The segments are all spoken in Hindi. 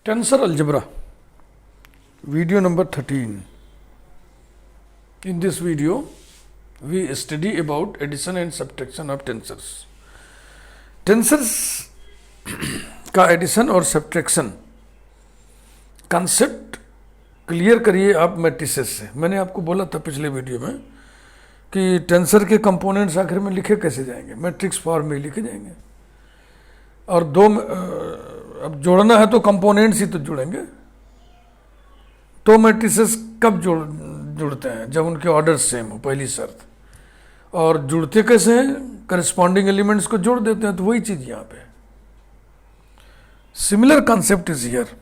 Tensor algebra, video number 13. In this video, we study about addition and subtraction of tensors. Tensors का एडिशन और सब्ट्रैक्शन कंसेप्ट क्लियर करिए आप मैट्रिसेस से। मैंने आपको बोला था पिछले वीडियो में कि टेंसर के कंपोनेंट्स आखिर में लिखे कैसे जाएंगे, मैट्रिक्स फॉर्म में लिखे जाएंगे। और दो अब जोड़ना है तो कंपोनेंट्स ही तो जुड़ेंगे। तो मैट्रिसेस कब जुड़ते हैं? जब उनके ऑर्डर सेम हो, पहली शर्त। और जुड़ते कैसे हैं? करस्पॉन्डिंग एलिमेंट्स को जोड़ देते हैं। तो वही चीज यहाँ पे सिमिलर कॉन्सेप्ट इज हियर।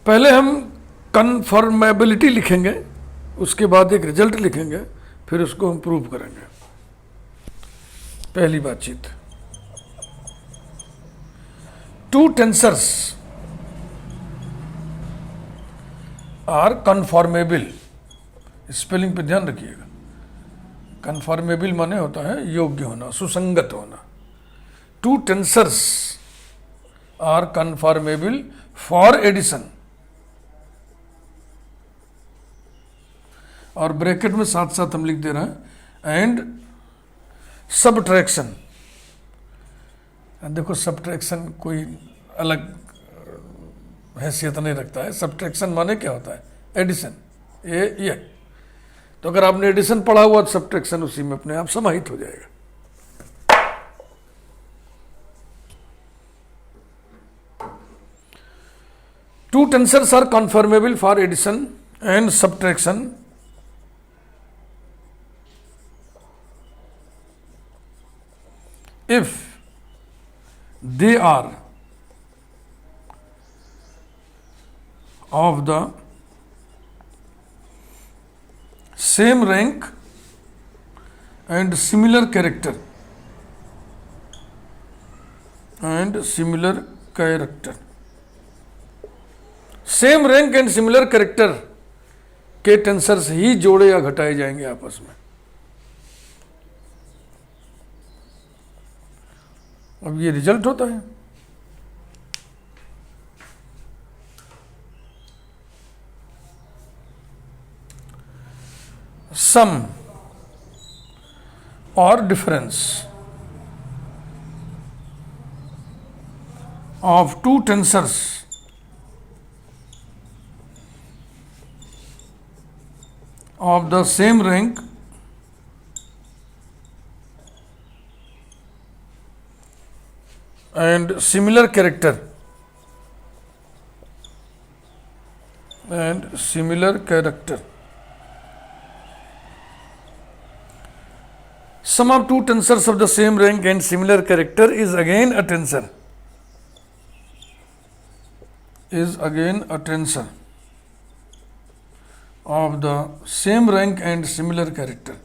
पहले हम कन्फर्मेबिलिटी लिखेंगे, उसके बाद एक रिजल्ट लिखेंगे, फिर उसको हम प्रूव करेंगे। पहली बातचीत, टू टेंसर्स आर कन्फॉर्मेबल। स्पेलिंग पे ध्यान रखिएगा। कन्फॉर्मेबल माने होता है योग्य होना, सुसंगत होना। Two tensors are conformable for addition, और ब्रैकेट में साथ साथ हम लिख दे रहे हैं एंड सब्ट्रैक्शन। देखो सब्ट्रैक्शन कोई अलग हैसियत नहीं रखता है। सब्ट्रैक्शन माने क्या होता है? एडिशन। ये तो अगर आपने एडिशन पढ़ा हुआ तो सब्ट्रैक्शन उसी में अपने आप समाहित हो जाएगा। Two tensors are conformable for addition and subtraction if they are of the same rank and similar character same rank and similar character के टेंसर्स ही जोड़े या घटाए जाएंगे आपस में। अब ये रिजल्ट होता है। सम और difference of two tensors of the same rank and similar character sum of two tensors of the same rank and similar character is again a tensor of the same rank and similar character।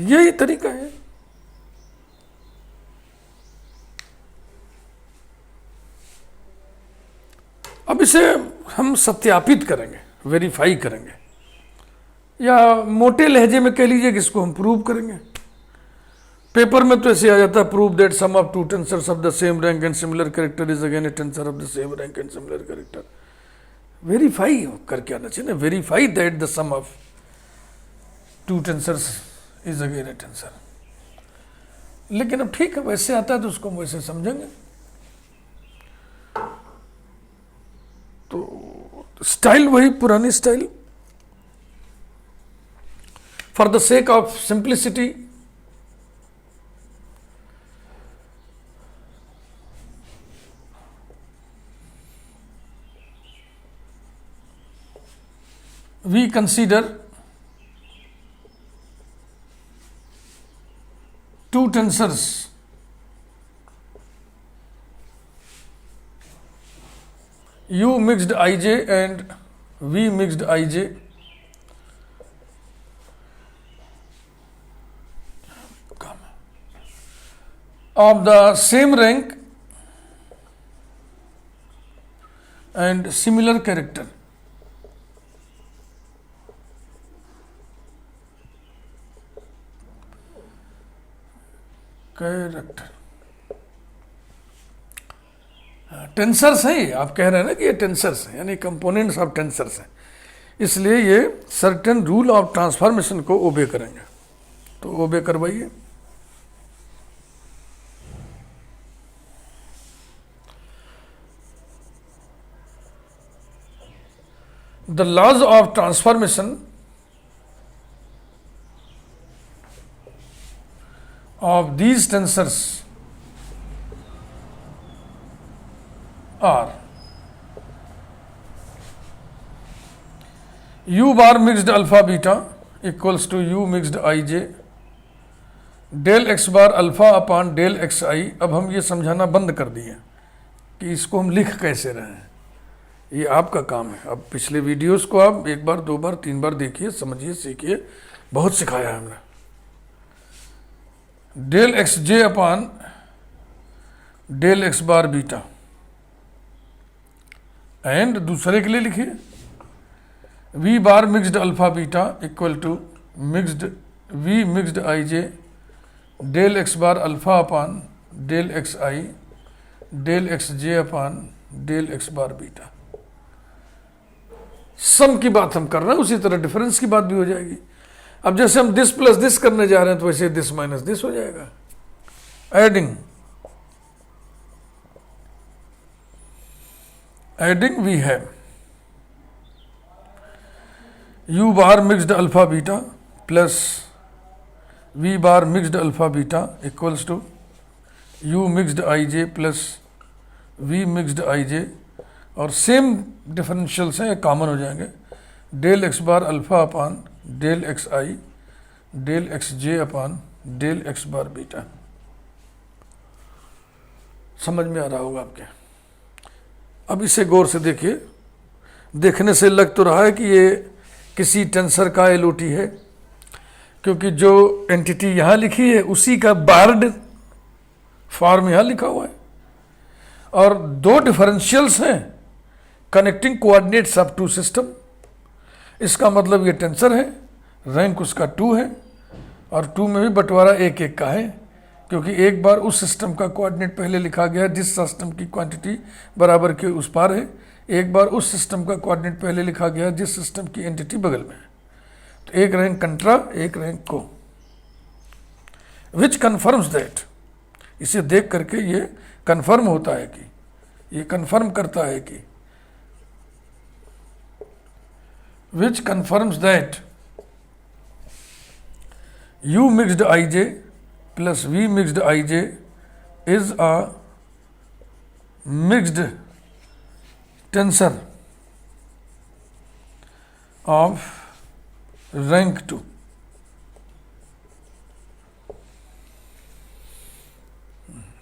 यही तरीका है। अब इसे हम सत्यापित करेंगे, वेरीफाई करेंगे, या मोटे लहजे में कह लीजिए कि इसको हम प्रूव करेंगे। पेपर में तो ऐसे आ जाता है, prove that sum of two tensors of the same rank and similar character is again a tensor of the same rank and similar character. Verify करके आना चाहिए ना, verify that the sum of two tensors is again a tensor. लेकिन अब ठीक है, वैसे आता है तो उसको हम वैसे समझेंगे। तो स्टाइल वही पुरानी style. For the sake of simplicity we consider two tensors u mixed ij and v mixed ij of the same rank and similar character. Tensors हैं, आप कह रहे हैं ना कि ये टेंसर्स हैं, यानी कंपोनेंट्स ऑफ टेंसर्स हैं, इसलिए ये सर्टेन रूल ऑफ ट्रांसफॉर्मेशन को ओबे करेंगे। तो ओबे करवाइए। The laws of transformation of these tensors are u bar mixed alpha beta equals to u mixed ij del x bar alpha upon del x i. अब हम ये समझाना बंद कर दिए कि इसको हम लिख कैसे रहे हैं, ये आपका काम है। अब पिछले वीडियोस को आप एक बार, दो बार, तीन बार देखिए, समझिए, सीखिए, बहुत सिखाया है हमने। Del x J upon del x bar beta, and दूसरे के लिए लिखिए v bar mixed alpha beta equal to mixed v mixed I J del x bar alpha upon del x I del x J upon del x bar beta. Sum की बात हम कर रहे हैं, उसी तरह डिफरेंस की बात भी हो जाएगी। अब जैसे हम दिस प्लस दिस करने जा रहे हैं तो वैसे दिस माइनस दिस हो जाएगा। Adding we have u bar mixed alpha beta plus v bar mixed alpha beta equals to u mixed I J plus v mixed I j, और सेम डिफरेंशियल्स हैं, कॉमन हो जाएंगे। Del x bar alpha upon del x आई डेल एक्स जे upon del x bar beta. समझ में आ रहा होगा आपके। अब इसे गौर से देखिए, देखने से लग तो रहा है कि ये किसी टेंसर का एलओटी है, क्योंकि जो एंटिटी यहाँ लिखी है उसी का बार्ड फॉर्म यहाँ लिखा हुआ है, और दो डिफरेंशियल्स हैं connecting coordinates of two system. इसका मतलब ये टेंसर है, रैंक उसका 2 है, और 2 में भी बंटवारा एक एक का है, क्योंकि एक बार उस सिस्टम का कोऑर्डिनेट पहले लिखा गया जिस सिस्टम की क्वांटिटी बराबर के उस पार है, एक बार उस सिस्टम का कोऑर्डिनेट पहले लिखा गया जिस सिस्टम की एंटिटी बगल में है। तो एक रैंक कंट्रा, एक रैंक को, विच कन्फर्म्स दैट, इसे देख करके ये कन्फर्म होता है कि, ये कन्फर्म करता है कि, which confirms that u mixed I J plus v mixed I j is a mixed tensor of rank 2।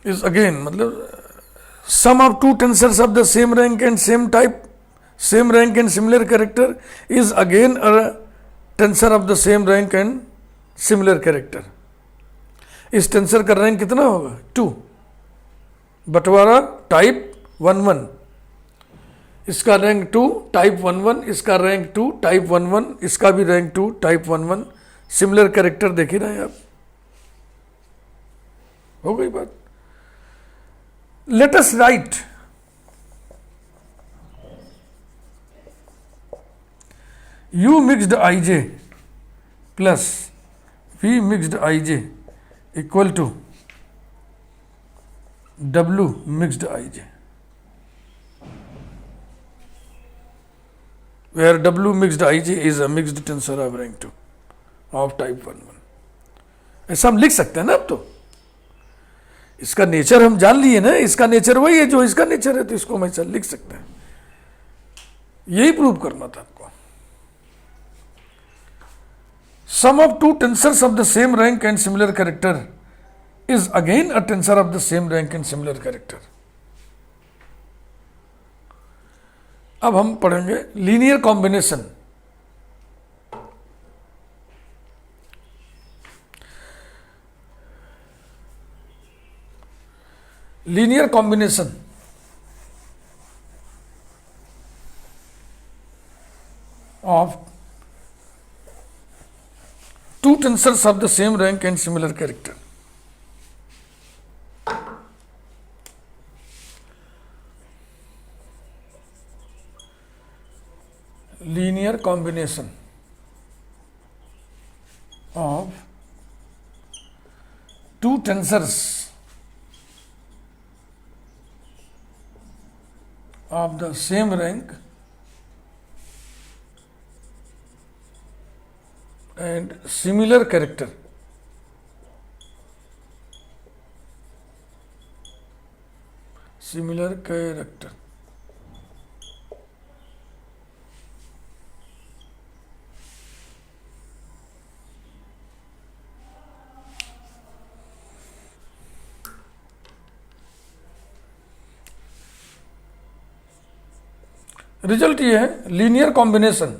Is again मतलब sum of two tensors of the same rank and same type, same rank and similar character is again a tensor of the same rank and similar character. इस टेंसर का रैंक कितना होगा? 2, बंटवारा टाइप 1 1, इसका रैंक 2 टाइप 1 1, इसका रैंक 2 टाइप 1 1, इसका भी रैंक 2 टाइप 1 1। सिमिलर कैरेक्टर देख ही रहे हैं आप, हो गई बात। Let us write u mixed I J plus v mixed I J equal to w mixed I J, where w mixed ij is a mixed tensor of rank 2 of type 1 1। ऐसा हम लिख सकते हैं ना। अब तो इसका नेचर हम जान लिए ना, इसका नेचर वही है जो इसका नेचर है, तो इसको हम ऐसा लिख सकते हैं। यही प्रूव करना था आपको। Sum of two tensors of the same rank and similar character is again a tensor of the same rank and similar character. अब हम पढ़ेंगे linear combination. Linear combination tensors of the same rank and similar character. Linear combination of two tensors of the same rank and similar character. Similar character. Result ये है linear combination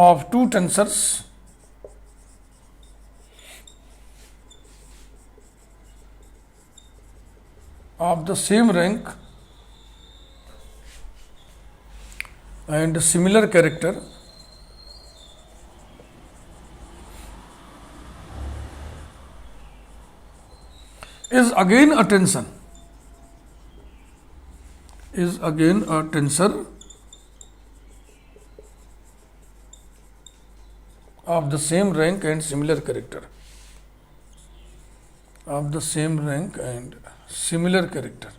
of two tensors of the same rank and similar character is again a tensor of the same rank and similar character. Of the same rank and similar character.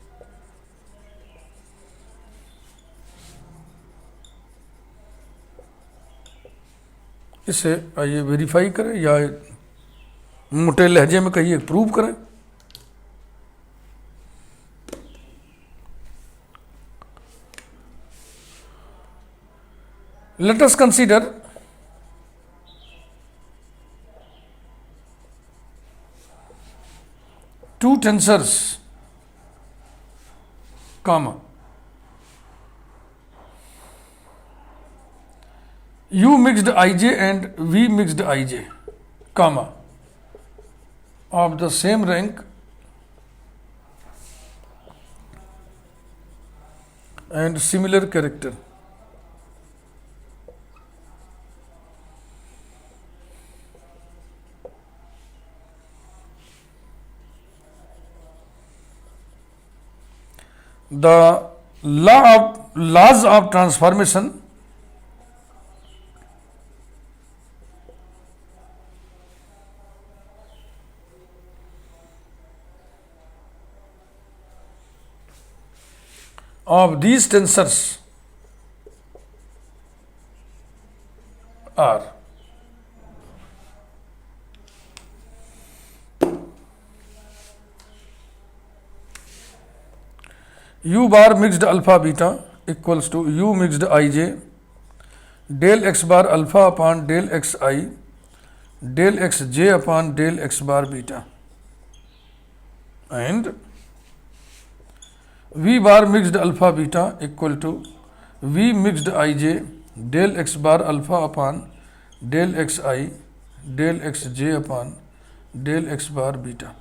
इसे आइए वेरीफाई करें या मोटे लहजे में कहिए प्रूव करें. Let us consider two tensors, comma, U mixed ij and V mixed ij, comma, of the same rank and similar character. The laws of transformation of these tensors are U bar mixed alpha beta equals to U mixed ij del x bar alpha upon del xi del xj upon del x bar beta, and V bar mixed alpha beta equal to V mixed ij del x bar alpha upon del xi del xj upon del x bar beta.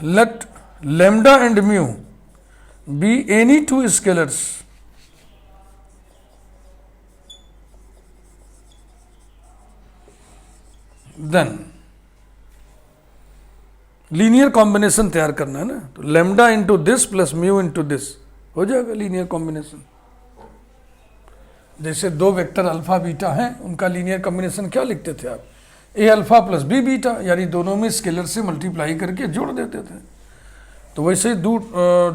Let lambda and mu be any two scalars then linear combination तैयार करना है ना, तो lambda into this plus mu into this हो जाएगा लीनियर कॉम्बिनेशन. जैसे दो वेक्टर अल्फा बीटा हैं, उनका लीनियर कॉम्बिनेशन क्या लिखते थे आप, ए अल्फा प्लस बी बीटा, यानी दोनों में स्केलर से मल्टीप्लाई करके जोड़ देते थे. तो वैसे ही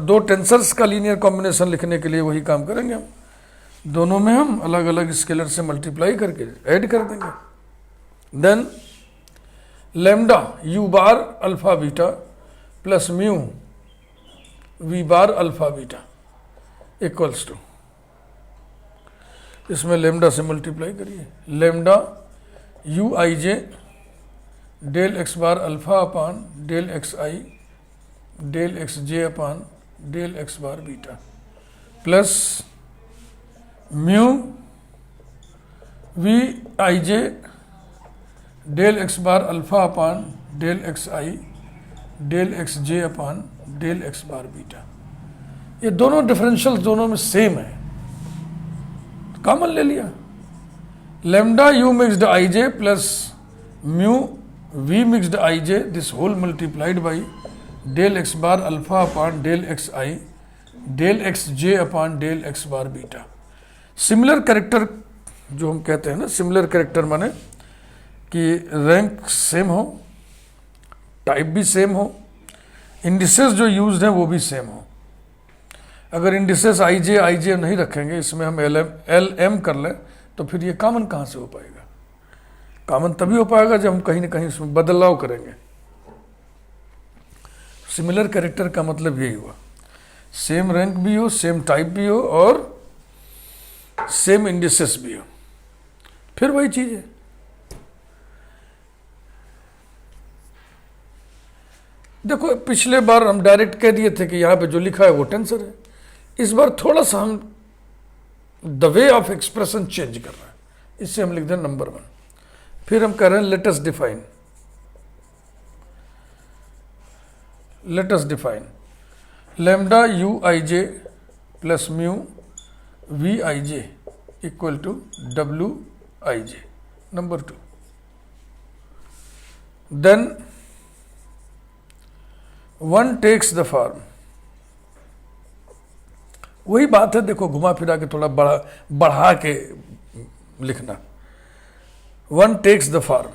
दो टेंसर्स का लीनियर कॉम्बिनेशन लिखने के लिए वही काम करेंगे हम. दोनों में हम अलग अलग स्केलर से मल्टीप्लाई करके ऐड कर देंगे. Then lambda U bar alpha beta plus mu V bar alpha beta equals to, इसमें लैम्डा से मल्टीप्लाई करिए, lambda U I J del x bar alpha upon del x I del x J upon del x bar beta plus mu V I J del x bar alpha upon del x I del x J upon del x bar beta. ये दोनों डिफरेंशियल दोनों में सेम है, कॉमन ले लिया। Lambda U mixed I J plus mu V mixed I J this whole multiplied by del x bar alpha upon del x I del x J upon del x bar beta. Similar character जो हम कहते हैं ना, सिमिलर कैरेक्टर माने कि रैंक सेम हो, टाइप भी सेम हो, इंडिसेस जो यूज्ड हैं वो भी सेम हो। अगर इंडिसेस आई जे नहीं रखेंगे, इसमें हम एल एम कर लें, तो फिर ये कॉमन कहाँ से हो पाएगा? कॉमन तभी हो पाएगा जब हम कहीं ना कहीं इसमें बदलाव करेंगे। सिमिलर कैरेक्टर का मतलब यही हुआ, सेम रैंक भी हो, सेम टाइप भी हो और सेम इंडिसेस भी हो, फिर वही चीज है। देखो पिछले बार हम डायरेक्ट कह दिए थे कि यहां पे जो लिखा है वो टेंसर है। इस बार थोड़ा सा हम the way of expression change कर रहे हैं। इससे हम लिख दें नंबर 1, फिर हम कह रहे हैं let us define lambda U I J plus mu V I J equal to W I J. Number 2, then 1 takes the form. वही बात है, देखो घुमा फिरा के थोड़ा बढ़ा के लिखना। 1 टेक्स द फॉर्म,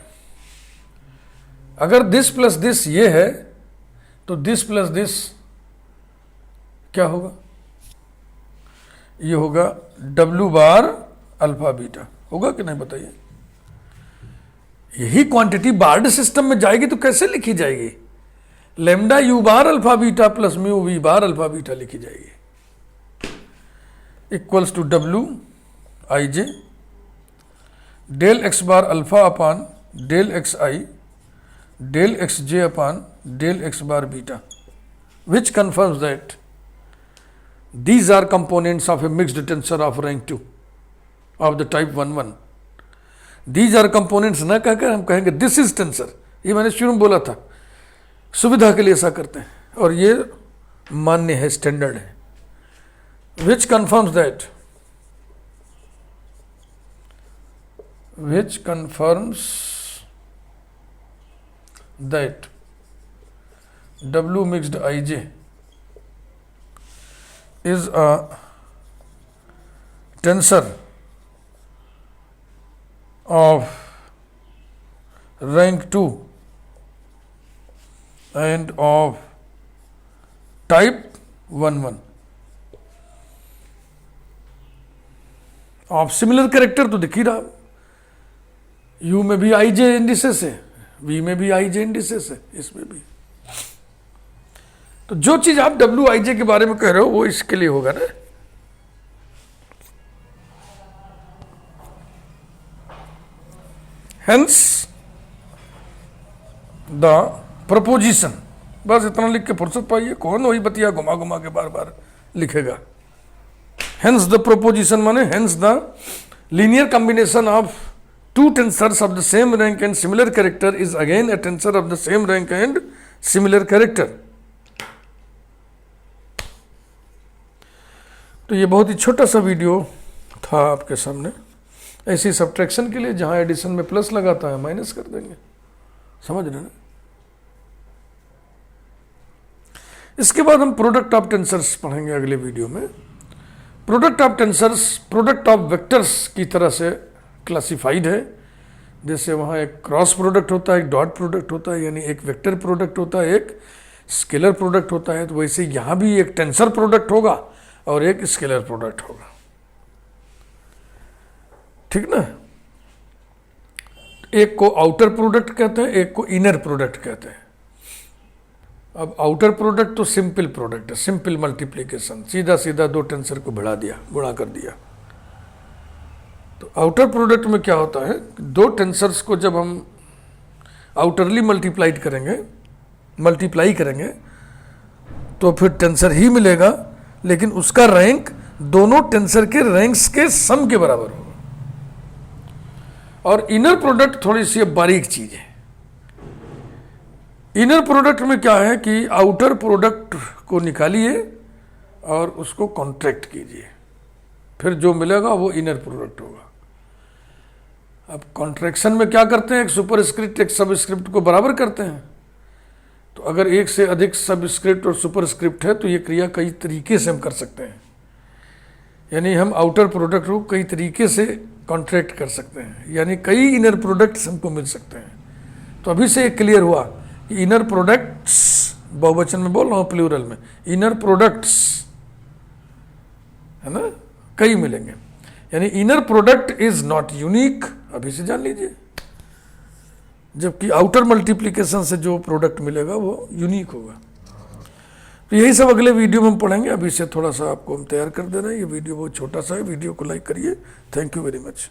अगर दिस प्लस दिस ये है तो दिस प्लस दिस क्या होगा? ये होगा डब्ल्यू बार अल्फा बीटा, होगा कि नहीं बताइए? यही क्वांटिटी बार्ड सिस्टम में जाएगी तो कैसे लिखी जाएगी? Lambda U bar alpha beta plus mu V bar alpha beta लिखी जाएगी, equals to W I J del x bar alpha upon del x I del x J upon del x bar beta, which confirms that these are components of a mixed tensor of rank 2 of the type 1-1. These are components ना कहकर हम कहेंगे दिस इज टेंसर। ये मैंने शुरू में बोला था, सुविधा के लिए ऐसा करते हैं और ये मान्य है, स्टैंडर्ड है। which confirms that W mixed IJ is a tensor of rank 2 and of type 1-1 of similar character। तो दिख ही रहा, U में भी IJ इंडिसेस है, V में भी IJ इंडिसेस है, इसमें भी। तो जो चीज आप डब्ल्यू आई जे के बारे में कह रहे हो वो इसके लिए होगा ना। हेंस द प्रपोजिशन, बस इतना लिख के फुर्सत पाइए, कौन वही बतिया घुमा घुमा के बार बार लिखेगा। हेंस द प्रोपोजिशन माने hence the linear combination of two tensors of the same rank and similar character is again a tensor of the same rank and similar character. तो ये बहुत ही छोटा सा वीडियो था आपके सामने, ऐसी सब्ट्रैक्शन के लिए, जहां एडिशन में प्लस लगाता है माइनस कर देंगे, समझ रहे ना। इसके बाद हम प्रोडक्ट ऑफ टेंसर्स पढ़ेंगे अगले वीडियो में। Product of tensors product of vectors की तरह से क्लासिफाइड है। जैसे वहाँ एक क्रॉस प्रोडक्ट होता है, एक डॉट प्रोडक्ट होता है, यानी एक वेक्टर प्रोडक्ट होता है, एक स्केलर प्रोडक्ट होता है। तो वैसे यहाँ भी एक टेंसर प्रोडक्ट होगा और एक स्केलर प्रोडक्ट होगा, ठीक ना। एक को आउटर प्रोडक्ट कहते हैं, एक को इनर प्रोडक्ट कहते हैं। अब आउटर प्रोडक्ट तो सिंपल प्रोडक्ट है, सिंपल मल्टीप्लिकेशन, सीधा सीधा दो टेंसर को बढ़ा दिया, गुणा कर दिया। तो आउटर प्रोडक्ट में क्या होता है, दो टेंसर्स को जब हम आउटरली मल्टीप्लाई करेंगे तो फिर टेंसर ही मिलेगा, लेकिन उसका रैंक दोनों टेंसर के रैंक्स के सम के बराबर होगा। और इनर प्रोडक्ट थोड़ी सी बारीक चीज है। इनर प्रोडक्ट में क्या है कि आउटर प्रोडक्ट को निकालिए और उसको कॉन्ट्रैक्ट कीजिए, फिर जो मिलेगा वो इनर प्रोडक्ट होगा। अब कॉन्ट्रैक्शन में क्या करते हैं, एक सुपरस्क्रिप्ट एक सबस्क्रिप्ट को बराबर करते हैं। तो अगर एक से अधिक सबस्क्रिप्ट और सुपरस्क्रिप्ट है तो ये क्रिया कई तरीके से हम कर सकते हैं, यानी हम आउटर प्रोडक्ट को कई तरीके से कॉन्ट्रैक्ट कर सकते हैं, यानी कई इनर प्रोडक्ट्स हमको मिल सकते हैं। तो अभी से एक क्लियर हुआ कि इनर प्रोडक्ट्स, बहुवचन में बोल रहा हूँ, प्लूरल में, इनर प्रोडक्ट्स है ना, कई मिलेंगे, यानी inner product is not unique, अभी से जान लीजिए। जबकि आउटर मल्टीप्लिकेशन से जो प्रोडक्ट मिलेगा वो यूनिक होगा। तो यही सब अगले वीडियो में हम पढ़ेंगे। अभी से थोड़ा सा आपको हम तैयार कर दे रहे हैं। ये वीडियो बहुत छोटा सा है, वीडियो को लाइक करिए। Thank you very much.